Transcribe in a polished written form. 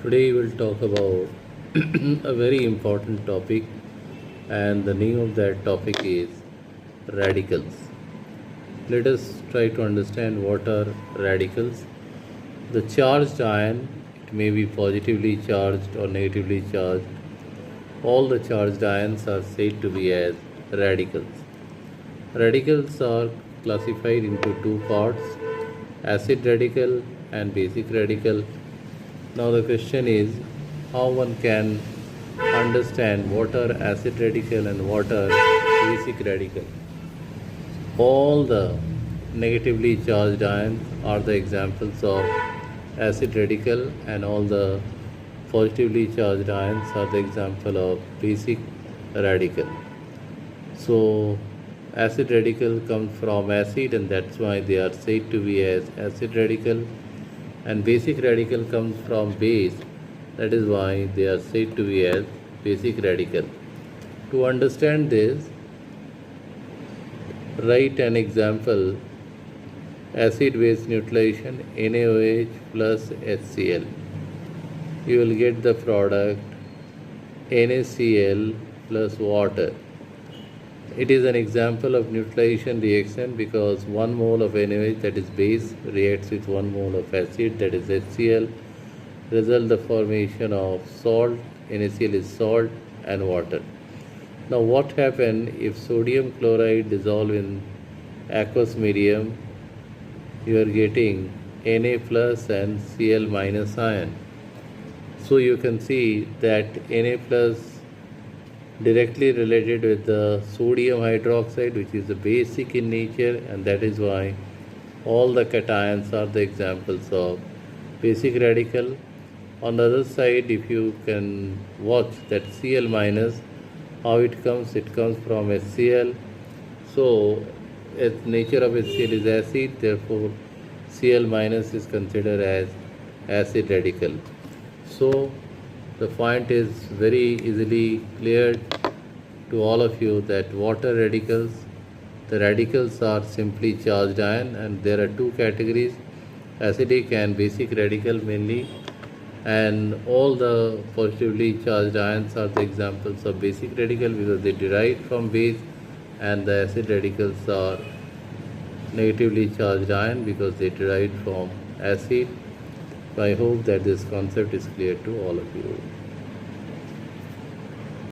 Today we'll talk about a very important topic, and the name of that topic is radicals. Let us try to understand what are radicals. The charged ion, it may be positively charged or negatively charged. All the charged ions are said to be as radicals. Radicals are classified into two parts, acid radical and basic radical. Now the question is how one can understand what are acid radical and what are basic radical. All the negatively charged ions are the examples of acid radical, and all the positively charged ions are the example of basic radical. So acid radical comes from acid, and that's why they are said to be as acid radical, and basic radical comes from base, that is why they are said to be as basic radical. To understand this, write an example: acid base neutralization NaOH plus HCl. You will get the product NaCl plus water. It is an example of neutralization reaction because 1 mole of NaOH, that is base, reacts with 1 mole of acid, that is HCl, result the formation of salt. NaCl is salt and water. Now what happens if sodium chloride dissolve in aqueous medium? You are getting Na plus and Cl minus ion. So you can see that Na plus directly related with the sodium hydroxide, which is the basic in nature, and that is why all the cations are the examples of basic radical. On the other side, if you can watch that Cl minus, how it comes from HCl. So nature of HCl is acid, therefore Cl minus is considered as acid radical. So the point is very easily cleared to all of you that water radicals, the radicals are simply charged ion, and there are two categories, acidic and basic radical mainly, and all the positively charged ions are the examples of basic radical because they derive from base, and the acid radicals are negatively charged ion because they derive from acid. I hope that this concept is clear to all of you.